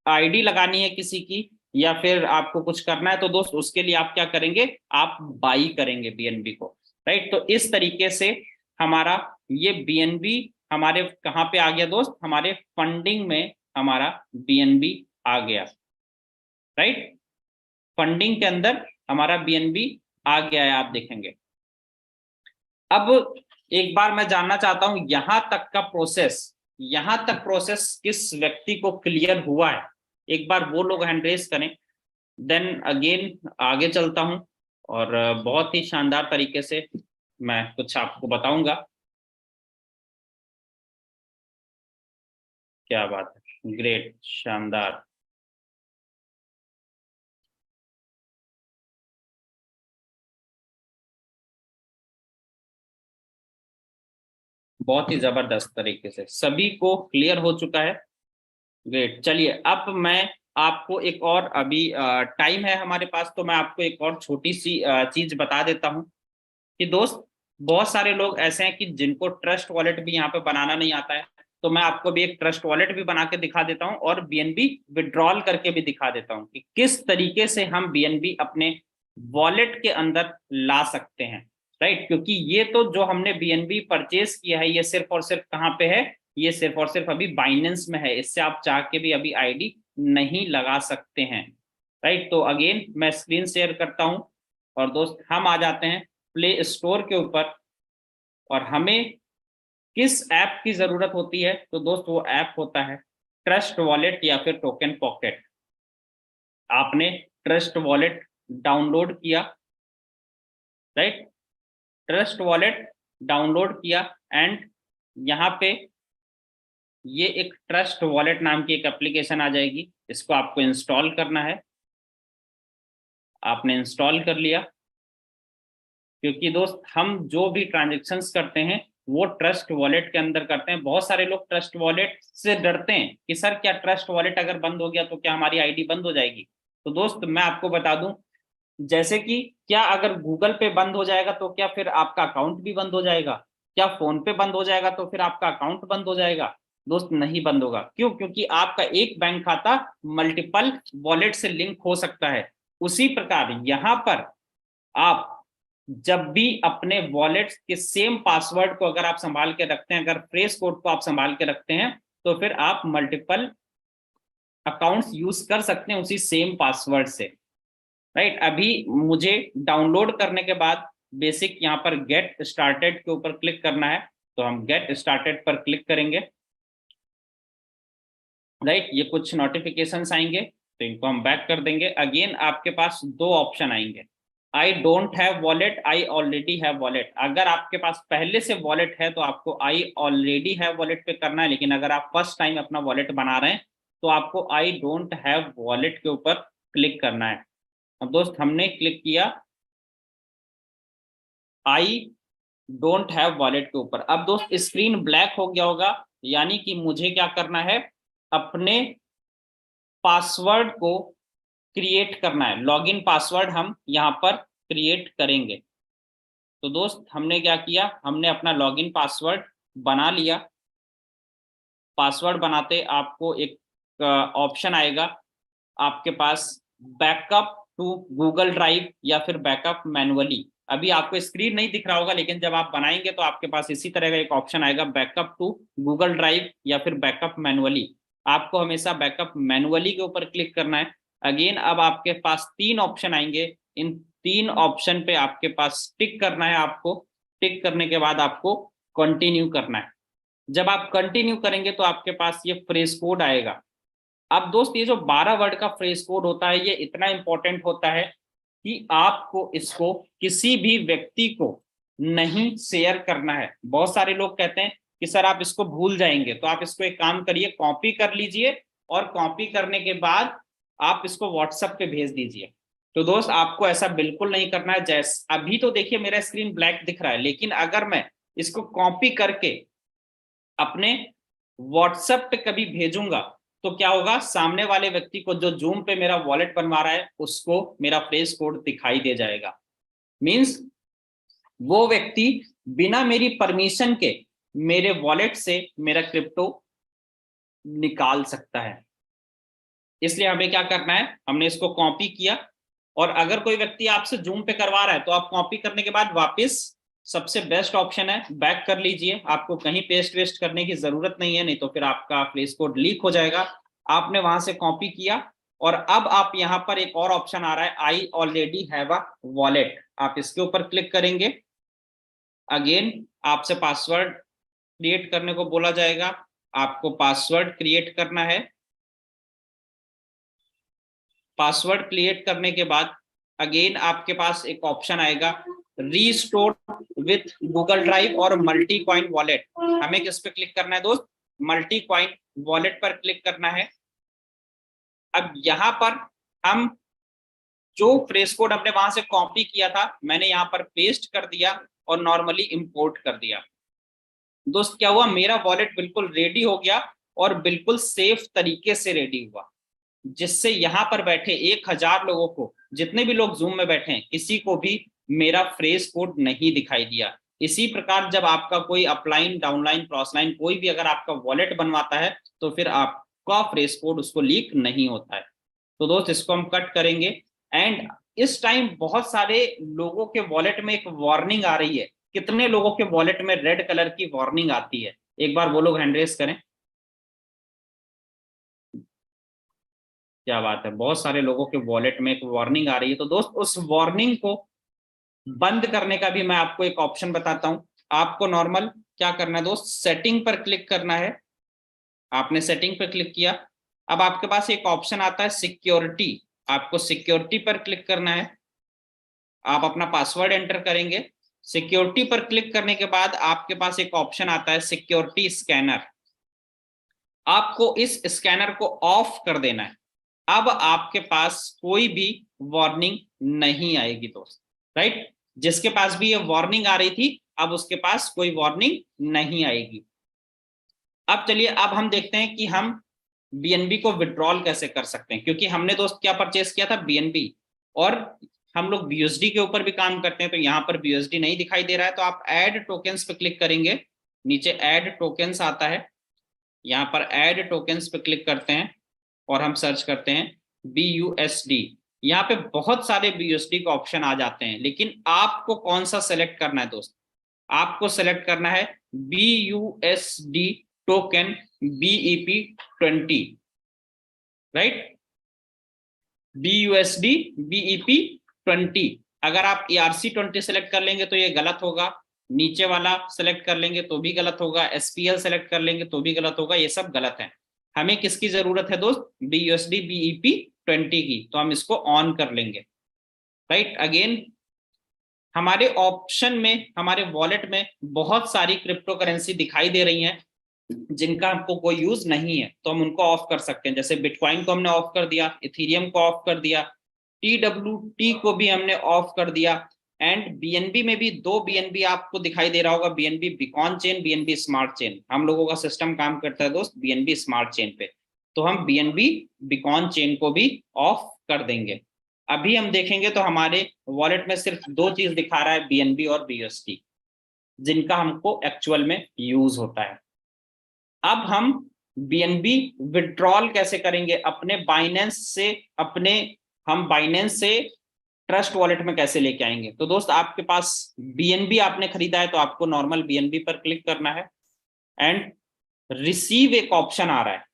आईडी लगानी है किसी की या फिर आपको कुछ करना है तो दोस्त उसके लिए आप क्या करेंगे, आप बाई करेंगे बीएनबी को, राइट। तो इस तरीके से हमारा ये बीएनबी हमारे कहाँ पे आ गया दोस्त, हमारे फंडिंग में हमारा बीएनबी आ गया, राइट। फंडिंग के अंदर हमारा बीएनबी आ गया है, आप देखेंगे। अब एक बार मैं जानना चाहता हूं यहां तक प्रोसेस किस व्यक्ति को क्लियर हुआ है, एक बार वो लोग हैंड रेस करें, देन अगेन आगे चलता हूं और बहुत ही शानदार तरीके से मैं कुछ आपको बताऊंगा। क्या बात है, ग्रेट, शानदार। बहुत ही जबरदस्त तरीके से सभी को क्लियर हो चुका है, ग्रेट। चलिए अब मैं आपको एक और अभी टाइम है हमारे पास, तो मैं आपको एक और छोटी सी चीज बता देता हूँ कि दोस्त, बहुत सारे लोग ऐसे हैं कि जिनको ट्रस्ट वॉलेट भी यहाँ पे बनाना नहीं आता है। तो मैं आपको भी एक ट्रस्ट वॉलेट भी बना के दिखा देता हूँ और बीएनबी विड्रॉल करके भी दिखा देता हूँ कि किस तरीके से हम बीएनबी अपने वॉलेट के अंदर ला सकते हैं। राइट, क्योंकि ये तो जो हमने बीएनबी परचेज किया है ये सिर्फ और सिर्फ कहाँ पे है, ये सिर्फ और सिर्फ अभी बाइनेंस में है, इससे आप चाह के भी अभी आईडी नहीं लगा सकते हैं। राइट, तो अगेन मैं स्क्रीन शेयर करता हूं और दोस्त हम आ जाते हैं प्ले स्टोर के ऊपर। और हमें किस ऐप की जरूरत होती है, तो दोस्त वो ऐप होता है ट्रस्ट वॉलेट या फिर टोकन पॉकेट। आपने ट्रस्ट वॉलेट डाउनलोड किया, राइट, ट्रस्ट वॉलेट डाउनलोड किया एंड यहाँ पे ये एक ट्रस्ट वॉलेट नाम की एक एप्लीकेशन आ जाएगी, इसको आपको इंस्टॉल करना है। आपने इंस्टॉल कर लिया, क्योंकि दोस्त हम जो भी ट्रांजेक्शन्स करते हैं वो ट्रस्ट वॉलेट के अंदर करते हैं। बहुत सारे लोग ट्रस्ट वॉलेट से डरते हैं कि सर क्या ट्रस्ट वॉलेट अगर बंद हो गया तो क्या हमारी आईडी बंद हो जाएगी। तो दोस्त मैं आपको बता दूं, जैसे कि क्या अगर गूगल पे बंद हो जाएगा तो क्या फिर आपका अकाउंट भी बंद हो जाएगा? क्या फोन पे बंद हो जाएगा तो फिर आपका अकाउंट बंद हो जाएगा? दोस्त नहीं बंद होगा। क्यों? क्योंकि आपका एक बैंक खाता मल्टीपल वॉलेट से लिंक हो सकता है। उसी प्रकार यहां पर आप जब भी अपने वॉलेट के सेम पासवर्ड को अगर आप संभाल के रखते हैं, अगर फ्रेश कोड को आप संभाल के रखते हैं, तो फिर आप मल्टीपल अकाउंट्स यूज कर सकते हैं उसी सेम पासवर्ड से। राइट, अभी मुझे डाउनलोड करने के बाद बेसिक यहाँ पर गेट स्टार्टेड के ऊपर क्लिक करना है, तो हम गेट स्टार्टेड पर क्लिक करेंगे। राइट, ये कुछ नोटिफिकेशंस आएंगे तो इनको हम बैक कर देंगे। अगेन आपके पास दो ऑप्शन आएंगे, I don't have wallet, I already have wallet. अगर आपके पास पहले से वॉलेट है तो आपको आई ऑलरेडी हैव वॉलेट पे करना है, लेकिन अगर आप फर्स्ट टाइम अपना वॉलेट बना रहे हैं तो आपको आई डोंट हैव वॉलेट के ऊपर क्लिक करना है। अब दोस्त हमने क्लिक किया आई डोंट हैव वॉलेट के ऊपर। अब दोस्त स्क्रीन ब्लैक हो गया होगा, यानी कि मुझे क्या करना है, अपने पासवर्ड को क्रिएट करना है। लॉगिन पासवर्ड हम यहाँ पर क्रिएट करेंगे। तो दोस्त हमने क्या किया, हमने अपना लॉगिन पासवर्ड बना लिया। पासवर्ड बनाते आपको एक ऑप्शन आएगा आपके पास, बैकअप टू गूगल ड्राइव या फिर बैकअप मैनुअली। अभी आपको स्क्रीन नहीं दिख रहा होगा, लेकिन जब आप बनाएंगे तो आपके पास इसी तरह का एक ऑप्शन आएगा, बैकअप टू गूगल ड्राइव या फिर बैकअप मैनुअली। आपको हमेशा बैकअप मैनुअली के ऊपर क्लिक करना है। अगेन अब आपके पास तीन ऑप्शन आएंगे, इन तीन ऑप्शन पे आपके पास टिक करना है। आपको टिक करने के बाद आपको कंटिन्यू करना है। जब आप कंटिन्यू करेंगे तो आपके पास ये फ्रेज कोड आएगा। अब दोस्त ये जो 12 वर्ड का फ्रेज कोड होता है ये इतना इंपॉर्टेंट होता है कि आपको इसको किसी भी व्यक्ति को नहीं शेयर करना है। बहुत सारे लोग कहते हैं कि सर आप इसको भूल जाएंगे, तो आप इसको एक काम करिए, कॉपी कर लीजिए और कॉपी करने के बाद आप इसको व्हाट्सएप पे भेज दीजिए। तो दोस्त आपको ऐसा बिल्कुल नहीं करना है। जैसे अभी तो देखिए मेरा स्क्रीन ब्लैक दिख रहा है, लेकिन अगर मैं इसको कॉपी करके अपने व्हाट्सएप पे कभी भेजूंगा तो क्या होगा, सामने वाले व्यक्ति को जो जूम पे मेरा वॉलेट बनवा रहा है उसको मेरा फ्रेश कोड दिखाई दे जाएगा। मींस वो व्यक्ति बिना मेरी परमिशन के मेरे वॉलेट से मेरा क्रिप्टो निकाल सकता है। इसलिए हमें क्या करना है, हमने इसको कॉपी किया और अगर कोई व्यक्ति आपसे जूम पे करवा रहा है तो आप कॉपी करने के बाद वापस सबसे बेस्ट ऑप्शन है बैक कर लीजिए। आपको कहीं पेस्ट वेस्ट करने की जरूरत नहीं है, नहीं तो फिर आपका फ्रेश कोड लीक हो जाएगा। आपने वहां से कॉपी किया और अब आप यहाँ पर एक और ऑप्शन आ रहा है, I already have a wallet. आप इसके ऊपर क्लिक करेंगे। अगेन आपसे पासवर्ड क्रिएट करने को बोला जाएगा, आपको पासवर्ड क्रिएट करना है। पासवर्ड क्रिएट करने के बाद अगेन आपके पास एक ऑप्शन आएगा, रीस्टोर विथ गूगल ड्राइव और मल्टी कॉइन वॉलेट। हमें किस पे क्लिक करना है दोस्त, मल्टी कॉइन वॉलेट पर क्लिक करना है। अब यहाँ पर हम जो फ्रेश कोड हमने वहां से कॉपी किया था मैंने यहाँ पर पेस्ट कर दिया और नॉर्मली इंपोर्ट कर दिया। दोस्त क्या हुआ, मेरा वॉलेट बिल्कुल रेडी हो गया और बिल्कुल सेफ तरीके से रेडी हुआ। जिससे यहाँ पर बैठे 1000 लोगों को, जितने भी लोग जूम में बैठे हैं, किसी को भी मेरा फ्रेज कोड नहीं दिखाई दिया। इसी प्रकार जब आपका कोई अपलाइन, डाउनलाइन, क्रॉसलाइन कोई भी अगर आपका वॉलेट बनवाता है तो फिर आपका फ्रेज कोड उसको लीक नहीं होता है। तो दोस्त इसको हम कट करेंगे। एंड इस टाइम बहुत सारे लोगों के वॉलेट में एक वार्निंग आ रही है। कितने लोगों के वॉलेट में रेड कलर की वार्निंग आती है? एक बार वो लोग हैंड रेज करें। क्या बात है, बहुत सारे लोगों के वॉलेट में एक वार्निंग आ रही है। तो दोस्त उस वार्निंग को बंद करने का भी मैं आपको एक ऑप्शन बताता हूं। आपको नॉर्मल क्या करना है दोस्त, सेटिंग पर क्लिक करना है। आपने सेटिंग पर क्लिक किया, अब आपके पास एक ऑप्शन आता है सिक्योरिटी। आपको सिक्योरिटी पर क्लिक करना है। आप अपना पासवर्ड एंटर करेंगे। सिक्योरिटी पर क्लिक करने के बाद आपके पास एक ऑप्शन आता है सिक्योरिटी स्कैनर। आपको इस स्कैनर को ऑफ कर देना है। अब आपके पास कोई भी वार्निंग नहीं आएगी दोस्त, राइट। जिसके पास भी ये वार्निंग आ रही थी, अब उसके पास कोई वार्निंग नहीं आएगी। अब चलिए, अब हम देखते हैं कि हम बीएनबी को विड्रॉल कैसे कर सकते हैं, क्योंकि हमने दोस्त क्या परचेस किया था, बीएनबी। और हम लोग बीयूएसडी के ऊपर भी काम करते हैं, तो यहाँ पर बीयूएसडी नहीं दिखाई दे रहा है, तो आप ऐड टोकन्स पे क्लिक करेंगे। नीचे ऐड टोकन्स आता है, यहाँ पर ऐड टोकन्स पे क्लिक करते हैं और हम सर्च करते हैं BUSD। यहाँ पे बहुत सारे BUSD के ऑप्शन आ जाते हैं, लेकिन आपको कौन सा सेलेक्ट करना है दोस्त? आपको सेलेक्ट करना है BUSD token BEP20, right. BUSD BEP20। अगर आप ERC20 सेलेक्ट कर लेंगे तो ये गलत होगा, नीचे वाला सेलेक्ट कर लेंगे तो भी गलत होगा, SPL सेलेक्ट कर लेंगे तो भी गलत होगा, ये सब गलत है। हमें किसकी जरूरत है दोस्त? BUSD BEP20 की, तो हम इसको ऑन कर लेंगे, राइट। अगेन हमारे ऑप्शन में, हमारे वॉलेट में बहुत सारी क्रिप्टो करेंसी दिखाई दे रही हैं जिनका हमको कोई यूज नहीं है, तो हम उनको ऑफ कर सकते हैं। जैसे बिटकॉइन को हमने ऑफ कर दिया, इथेरियम को ऑफ कर दिया, TWT को भी हमने ऑफ कर दिया। एंड बीएनबी में भी 2 बीएनबी आपको दिखाई दे रहा होगा, BNB beacon chain, BNB smart chain. हम लोगों का सिस्टम काम करता है दोस्त बीएनबी स्मार्ट चेन पे, तो हम बीएनबी बीकॉन चेन को भी ऑफ कर देंगे। अभी हम देखेंगे तो हमारे वॉलेट में सिर्फ 2 चीज दिखा रहा है, बीएनबी और BUSD, जिनका हमको एक्चुअल में यूज होता है। अब हम बीएनबी विड्रॉल कैसे करेंगे अपने बाइनेंस से, अपने हम बाइनेंस से ट्रस्ट वॉलेट में कैसे लेके आएंगे? तो दोस्त आपके पास बीएनबी आपने खरीदा है, तो आपको नॉर्मल बीएनबी पर क्लिक करना है। एंड रिसीव एक ऑप्शन आ रहा है,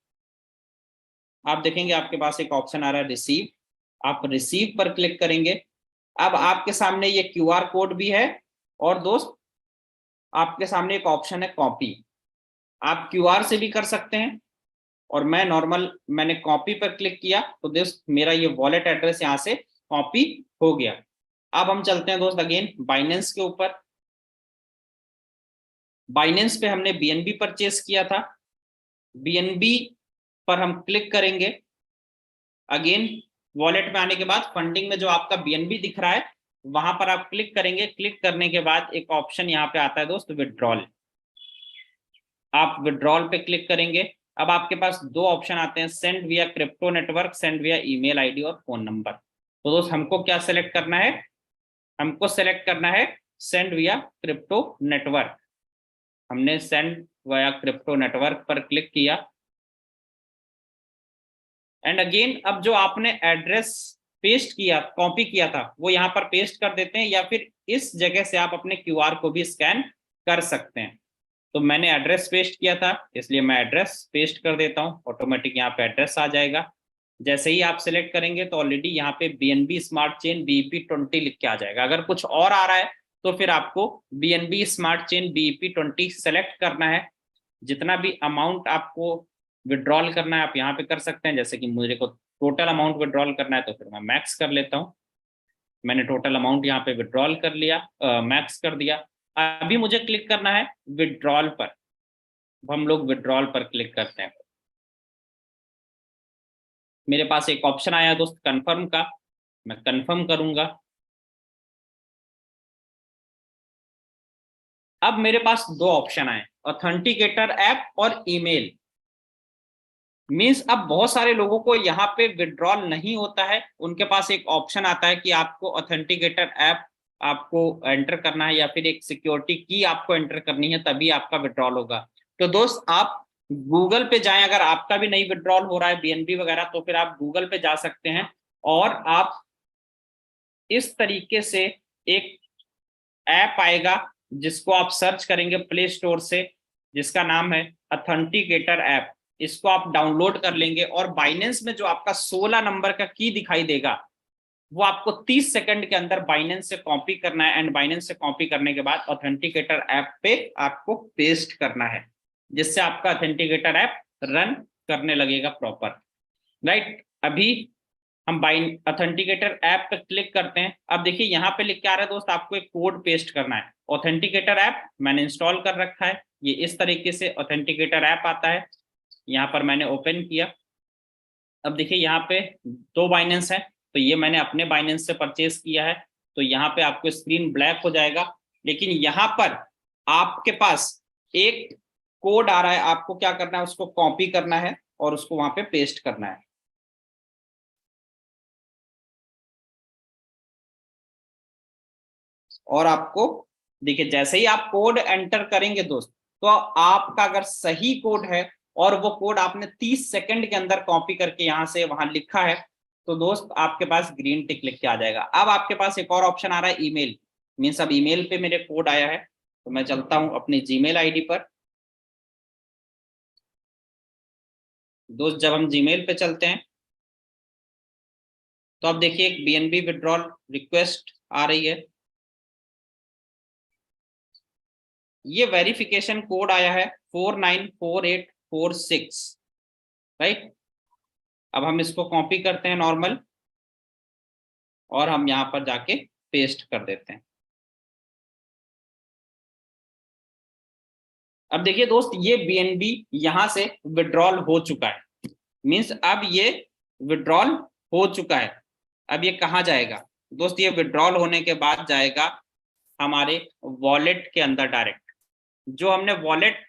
आप देखेंगे आपके पास एक ऑप्शन आ रहा है रिसीव। आप रिसीव पर क्लिक करेंगे। अब आपके सामने ये QR कोड भी है, और दोस्त आपके सामने एक ऑप्शन है कॉपी। आप QR से भी कर सकते हैं, और मैंने कॉपी पर क्लिक किया तो दोस्त मेरा ये वॉलेट एड्रेस यहाँ से कॉपी हो गया। अब हम चलते हैं दोस्त अगेन बाइनेंस के ऊपर। बाइनेंस पे हमने बीएनबी परचेस किया था, बीएनबी पर हम क्लिक करेंगे। अगेन वॉलेट में आने के बाद फंडिंग में जो आपका बीएनबी दिख रहा है वहां पर आप क्लिक करेंगे। क्लिक करने के बाद एक ऑप्शन यहाँ पे आता है दोस्त विड्रॉल। आप विड्रॉल पे क्लिक करेंगे। अब आपके पास 2 ऑप्शन आते हैं, सेंड विया क्रिप्टो नेटवर्क, सेंड विया ईमेल आईडी और फोन नंबर। तो दोस्त हमको क्या सेलेक्ट करना है? हमको सेलेक्ट करना है सेंड विया क्रिप्टो नेटवर्क। हमने सेंड विया क्रिप्टो नेटवर्क पर क्लिक किया। एंड अगेन अब जो आपने एड्रेस पेस्ट किया, कॉपी किया था, वो यहाँ पर पेस्ट कर देते हैं, या फिर इस जगह से आप अपने QR को भी स्कैन कर सकते हैं। तो मैंने एड्रेस पेस्ट किया था, इसलिए मैं एड्रेस पेस्ट कर देता हूँ। ऑटोमेटिक यहाँ पे एड्रेस आ जाएगा। जैसे ही आप सिलेक्ट करेंगे तो ऑलरेडी यहाँ पे BNB स्मार्ट चेन BEP20 लिख के आ जाएगा। अगर कुछ और आ रहा है तो फिर आपको BNB smart chain BEP20 select करना है। जितना भी अमाउंट आपको विड्रॉल करना है आप यहाँ पे कर सकते हैं। जैसे कि मुझे को टोटल अमाउंट विड्रॉल करना है तो फिर मैं मैक्स कर लेता हूँ। मैंने टोटल अमाउंट यहाँ पे विड्रॉल कर लिया, मैक्स कर दिया। अभी मुझे क्लिक करना है विड्रॉल पर। हम लोग विड्रॉल पर क्लिक करते हैं। मेरे पास एक ऑप्शन आया दोस्त कंफर्म का, मैं कंफर्म करूंगा। अब मेरे पास 2 ऑप्शन आए, ऑथेंटिकेटर ऐप और ईमेल। मीन्स अब बहुत सारे लोगों को यहाँ पे विड्रॉल नहीं होता है, उनके पास एक ऑप्शन आता है कि आपको ऑथेंटिकेटर ऐप आपको एंटर करना है या फिर एक सिक्योरिटी की आपको एंटर करनी है, तभी आपका विड्रॉल होगा। तो दोस्त आप गूगल पे जाएं, अगर आपका भी नहीं विड्रॉल हो रहा है बीएनबी वगैरह, तो फिर आप गूगल पे जा सकते हैं और आप इस तरीके से एक ऐप आएगा जिसको आप सर्च करेंगे प्ले स्टोर से, जिसका नाम है ऑथेंटिकेटर ऐप। इसको आप डाउनलोड कर लेंगे और बाइनेंस में जो आपका 16 नंबर का की दिखाई देगा वो आपको 30 सेकंड के अंदर बाइनेंस से कॉपी करना है, एंड बाइनेंस से कॉपी करने के बाद ऑथेंटिकेटर ऐप पे आपको पेस्ट करना है, जिससे आपका ऑथेंटिकेटर ऐप रन करने लगेगा प्रॉपर। राइट, अभी हम बाइन ऑथेंटिकेटर ऐप पे क्लिक करते हैं। अब देखिए यहाँ पे लिख के आ रहा है दोस्त, आपको एक कोड पेस्ट करना है। ऑथेंटिकेटर ऐप मैंने इंस्टॉल कर रखा है, ये इस तरीके से ऑथेंटिकेटर ऐप आता है। यहाँ पर मैंने ओपन किया। अब देखिए यहाँ पे दो बाइनेंस है, तो ये मैंने अपने बाइनेंस से परचेज किया है, तो यहाँ पे आपको स्क्रीन ब्लैक हो जाएगा। लेकिन यहाँ पर आपके पास एक कोड आ रहा है, आपको क्या करना है, उसको कॉपी करना है और उसको वहां पे पेस्ट करना है। और आपको देखिए जैसे ही आप कोड एंटर करेंगे दोस्त, तो आपका अगर सही कोड है और वो कोड आपने 30 सेकंड के अंदर कॉपी करके यहां से वहां लिखा है, तो दोस्त आपके पास ग्रीन टिक लिख के आ जाएगा। अब आपके पास एक और ऑप्शन आ रहा है ईमेल, मीन्स अब ईमेल पे मेरे कोड आया है, तो मैं चलता हूं अपनी जीमेल आईडी पर। दोस्त जब हम जीमेल पे चलते हैं तो अब देखिए एक बीएनबी विड्रॉल रिक्वेस्ट आ रही है, ये वेरिफिकेशन कोड आया है 494846। राइट, अब हम इसको कॉपी करते हैं नॉर्मल, और हम यहाँ पर जाके पेस्ट कर देते हैं। अब देखिए दोस्त ये बीएनबी यहां से विड्रॉल हो चुका है, मींस अब ये विड्रॉल हो चुका है। अब ये कहाँ जाएगा दोस्त, ये विड्रॉल होने के बाद जाएगा हमारे वॉलेट के अंदर डायरेक्ट। जो हमने वॉलेट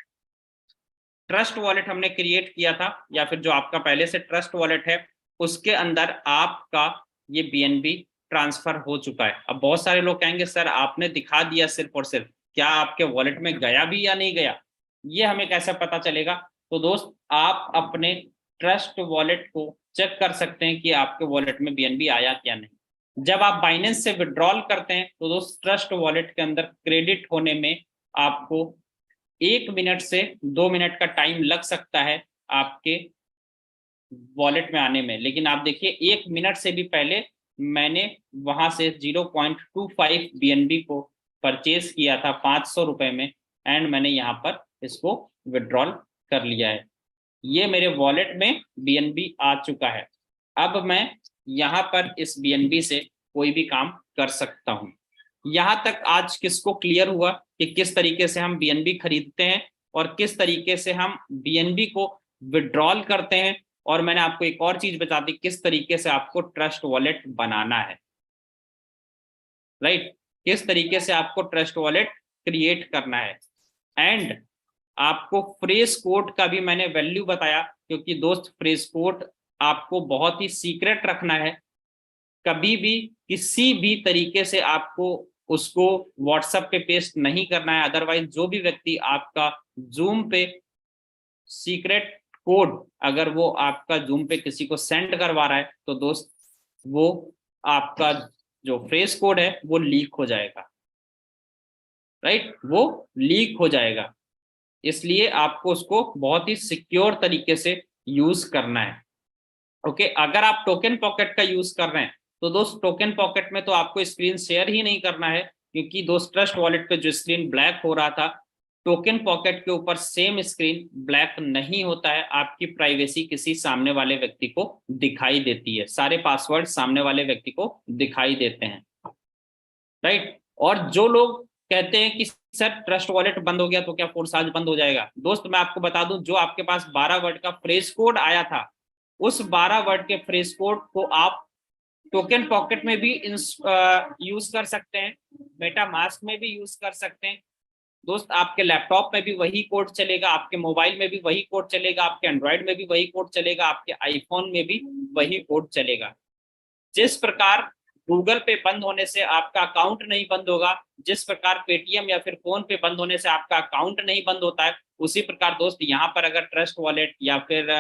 ट्रस्ट वॉलेट हमने क्रिएट किया था, या फिर जो आपका पहले से ट्रस्ट वॉलेट है, उसके अंदर आपका ये बीएनबी ट्रांसफर हो चुका है। अब बहुत सारे लोग कहेंगे सर आपने दिखा दिया सिर्फ और सिर्फ, क्या आपके वॉलेट में गया भी या नहीं गया, ये हमें कैसे पता चलेगा? तो दोस्त आप अपने ट्रस्ट वॉलेट को चेक कर सकते हैं कि आपके वॉलेट में बीएनबी आया क्या नहीं। जब आप बाइनेंस से विड्रॉल करते हैं तो दोस्त ट्रस्ट वॉलेट के अंदर क्रेडिट होने में आपको 1 मिनट से 2 मिनट का टाइम लग सकता है आपके वॉलेट में आने में। लेकिन आप देखिए 1 मिनट से भी पहले मैंने वहां से 0.25 बीएनबी को परचेज किया था 500 रुपए में, एंड मैंने यहाँ पर इसको विड्रॉल कर लिया है। ये मेरे वॉलेट में बीएनबी आ चुका है। अब मैं यहाँ पर इस बीएनबी से कोई भी काम कर सकता हूँ। यहाँ तक आज किसको क्लियर हुआ कि किस तरीके से हम बीएनबी खरीदते हैं और किस तरीके से हम बीएनबी को विड्रॉल करते हैं, और मैंने आपको एक और चीज बता दी किस तरीके से आपको ट्रस्ट वॉलेट बनाना है। राइट, किस तरीके से आपको ट्रस्ट वॉलेट क्रिएट करना है, एंड आपको फ्रेज कोड का भी मैंने वैल्यू बताया, क्योंकि दोस्त फ्रेज कोड आपको बहुत ही सीक्रेट रखना है। कभी भी किसी भी तरीके से आपको उसको व्हाट्सएप पे पेस्ट नहीं करना है, अदरवाइज जो भी व्यक्ति आपका जूम पे सीक्रेट कोड अगर वो आपका जूम पे किसी को सेंड करवा रहा है, तो दोस्त वो आपका जो फ्रेज कोड है वो लीक हो जाएगा। राइट, वो लीक हो जाएगा, इसलिए आपको उसको बहुत ही सिक्योर तरीके से यूज करना है। ओके, अगर आप टोकन पॉकेट का यूज कर रहे हैं तो दोस्त टोकन पॉकेट में तो आपको स्क्रीन शेयर ही नहीं करना है, क्योंकि दोस्त ट्रस्ट वॉलेट पे जो स्क्रीन ब्लैक हो रहा था, टोकन पॉकेट के ऊपर सेम स्क्रीन ब्लैक नहीं होता है। आपकी प्राइवेसी किसी सामने वाले व्यक्ति को दिखाई देती है, सारे पासवर्ड सामने वाले व्यक्ति को दिखाई देते हैं। राइट, और जो लोग कहते हैं कि सर ट्रस्ट वॉलेट बंद हो गया तो क्या फोर्स आज बंद हो जाएगा, दोस्त मैं आपको बता दूं, जो आपके पास 12 वर्ड का फ्रेज कोड आया था, उस 12 वर्ड के फ्रेज कोड को आप टोकन पॉकेट में भी यूज कर सकते हैं, मेटा मास्क में भी यूज कर सकते हैं, दोस्त आपके लैपटॉप में भी वही कोड चलेगा, आपके मोबाइल में भी वही कोड चलेगा, आपके एंड्रॉइड में भी वही कोड चलेगा, आपके आईफोन में भी वही कोड चलेगा। जिस प्रकार गूगल पे बंद होने से आपका अकाउंट नहीं बंद होगा, जिस प्रकार पेटीएम या फिर फोन पे बंद होने से आपका अकाउंट नहीं बंद होता है, उसी प्रकार दोस्त यहाँ पर अगर ट्रस्ट वॉलेट या फिर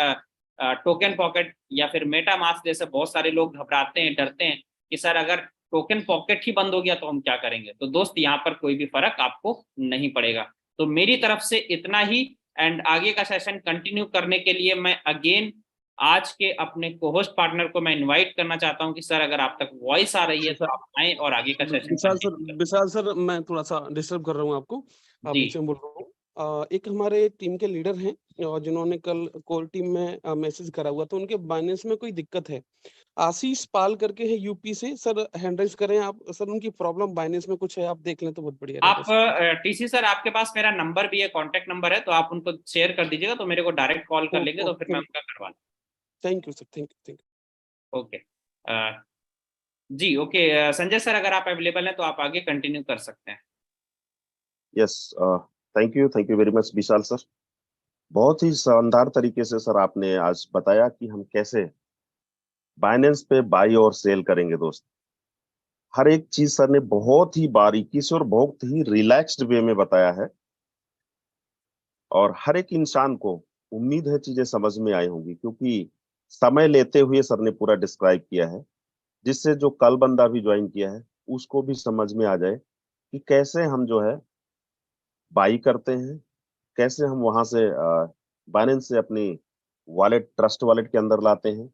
टोकन पॉकेट या फिर मेटा मास्क जैसे बहुत सारे लोग घबराते हैं, डरते हैं कि सर अगर टोकन पॉकेट ही बंद हो गया तो हम क्या करेंगे, तो दोस्त यहाँ पर कोई भी फर्क आपको नहीं पड़ेगा। तो मेरी तरफ से इतना ही। एंड आगे का सेशन कंटिन्यू करने के लिए मैं अगेन आज के अपने कोहोस्ट पार्टनर को मैं इनवाइट करना चाहता हूं कि सर अगर आप तक वॉइस आ रही है तो आप आए और आगे का सेशन कंटिन्यू करें। विशाल सर, मैं थोड़ा सा डिस्टर्ब कर रहा हूँ आपको, आप जी बीच में बोल रहा हूँ। एक हमारे टीम के लीडर हैं जिन्होंने कल कोर टीम में मैसेज करा हुआ, तो उनके बाइनेंस में कोई दिक्कत है। आशीष पाल करके है यूपी से, सर हैंड राइज करें आप सर, उनकी प्रॉब्लम बाइनेंस में कुछ है, आप देख लें तो बहुत बढ़िया आप रहेगा। टीसी सर आपके पास मेरा नंबर भी है, कांटेक्ट नंबर है, तो आप उनको शेयर कर दीजिएगा तो मेरे को डायरेक्ट कॉल कर लेंगे तो फिर मैं उनका करवा लूँ। Thank you sir, thank you. Okay ji okay. Sanjay sir अगर आप अवेलेबल हैं तो आप आगे कंटिन्यू कर सकते हैं। Yes, thank you very much Vishal sir. बहुत ही शानदार तरीके से सर आपने आज बताया कि हम कैसे बाइनेंस पे बाई और सेल करेंगे दोस्त। हर एक चीज सर ने बहुत ही बारीकी से और बहुत ही रिलैक्स्ड वे में बताया है, और हर एक इंसान को उम्मीद है चीजें समझ में आई होंगी, क्योंकि समय लेते हुए सर ने पूरा डिस्क्राइब किया है, जिससे जो कल बंदा भी ज्वाइन किया है उसको भी समझ में आ जाए कि कैसे हम जो है बाई करते हैं, कैसे हम वहां से बाइनेंस से अपनी वॉलेट ट्रस्ट वॉलेट के अंदर लाते हैं।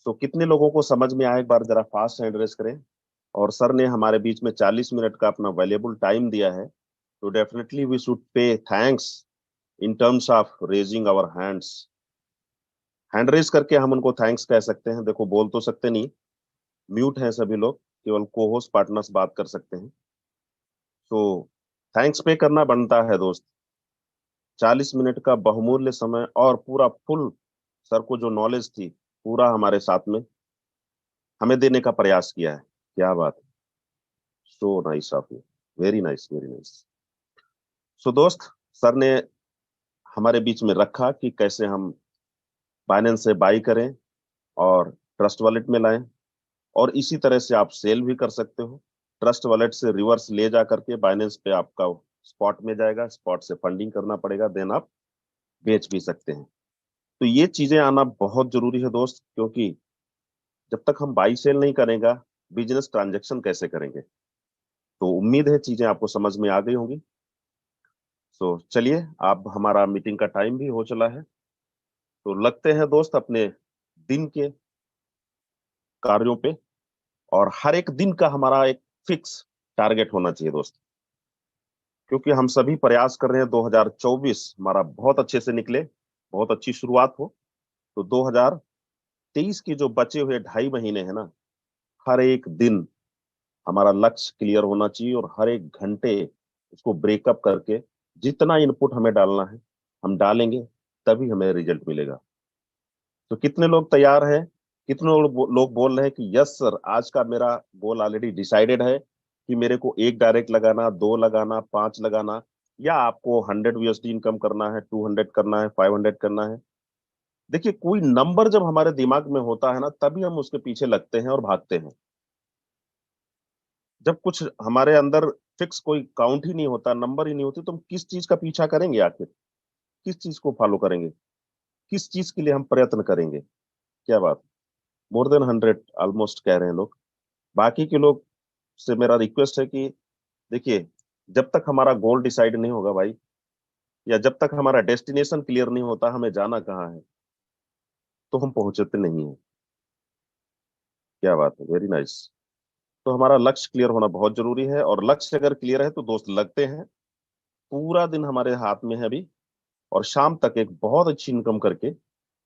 तो कितने लोगों को समझ में आया, एक बार जरा फास्ट हैंड रेस करें। और सर ने हमारे बीच में 40 मिनट का अपना वैल्यूएबल टाइम दिया है, तो definitely we should pay thanks in terms of raising our hands. Hand raise करके हम उनको थैंक्स कह सकते हैं। देखो बोल तो सकते नहीं, म्यूट हैं सभी लोग, केवल को होस्ट पार्टनर्स बात कर सकते हैं। तो थैंक्स पे करना बनता है दोस्त। 40 मिनट का बहुमूल्य समय और पूरा फुल सर को जो नॉलेज थी पूरा हमारे साथ में हमें देने का प्रयास किया है। क्या बात है, so nice of you, very nice very nice. So दोस्त, सर ने हमारे बीच में रखा कि कैसे हम बाइनेंस से बाई करें और ट्रस्ट वॉलेट में लाएं, और इसी तरह से आप सेल भी कर सकते हो। ट्रस्ट वॉलेट से रिवर्स ले जा करके बाइनेंस पे आपका स्पॉट में जाएगा, स्पॉट से फंडिंग करना पड़ेगा, देन आप बेच भी सकते हैं। तो ये चीजें आना बहुत जरूरी है दोस्त, क्योंकि जब तक हम बाई सेल नहीं करेंगे बिजनेस ट्रांजेक्शन कैसे करेंगे। तो उम्मीद है चीजें आपको समझ में आ गई होंगी। तो चलिए, अब हमारा मीटिंग का टाइम भी हो चला है, तो लगते हैं दोस्त अपने दिन के कार्यों पे। और हर एक दिन का हमारा एक फिक्स टारगेट होना चाहिए दोस्त, क्योंकि हम सभी प्रयास कर रहे हैं 2024 हमारा बहुत अच्छे से निकले, बहुत अच्छी शुरुआत हो। तो 2023 की जो बचे हुए 2.5 महीने हैं ना, हर एक दिन हमारा लक्ष्य क्लियर होना चाहिए, और हर एक घंटे उसको ब्रेकअप करके जितना इनपुट हमें डालना है हम डालेंगे, तभी हमें रिजल्ट मिलेगा। तो कितने लोग तैयार हैं, कितने लोग बोल रहे हैं कि यस सर, आज का मेरा गोल ऑलरेडी डिसाइडेड है कि मेरे को 1 डायरेक्ट लगाना, 2 लगाना, 5 लगाना, या आपको 100 यूएसडी इनकम करना है, 200 करना है, 500 करना है। देखिए, कोई नंबर जब हमारे दिमाग में होता है ना, तभी हम उसके पीछे लगते हैं और भागते हैं। जब कुछ हमारे अंदर फिक्स कोई काउंट ही नहीं होता, नंबर ही नहीं होती, तो हम किस चीज का पीछा करेंगे आखिर, किस चीज को फॉलो करेंगे, किस चीज के लिए हम प्रयत्न करेंगे। क्या बात, मोर देन 100 ऑलमोस्ट कह रहे हैं लोग। बाकी के लोग से मेरा रिक्वेस्ट है कि देखिए, जब तक हमारा गोल डिसाइड नहीं होगा भाई, या जब तक हमारा डेस्टिनेशन क्लियर नहीं होता हमें जाना कहाँ है, तो हम पहुंचते नहीं है। क्या बात है, वेरी नाइस। तो हमारा लक्ष्य क्लियर होना बहुत जरूरी है, और लक्ष्य अगर क्लियर है तो दोस्त लगते हैं। पूरा दिन हमारे हाथ में है अभी, और शाम तक एक बहुत अच्छी इनकम करके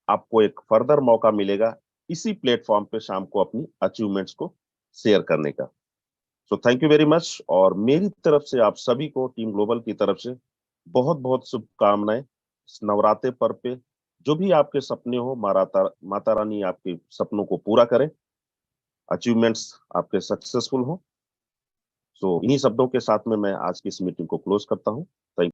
आपको एक फर्दर मौका मिलेगा इसी प्लेटफॉर्म पे शाम को अपनी अचीवमेंट्स को शेयर करने का। So thank you very much, और मेरी तरफ से आप सभी को टीम ग्लोबल की तरफ से बहुत बहुत शुभकामनाएं। इस नवरात्रे पर्व पे जो भी आपके सपने हो, माता रानी आपके सपनों को पूरा करें, अचीवमेंट्स आपके सक्सेसफुल हो। सो इन्हीं शब्दों के साथ में मैं आज की इस मीटिंग को क्लोज करता हूँ। थैंक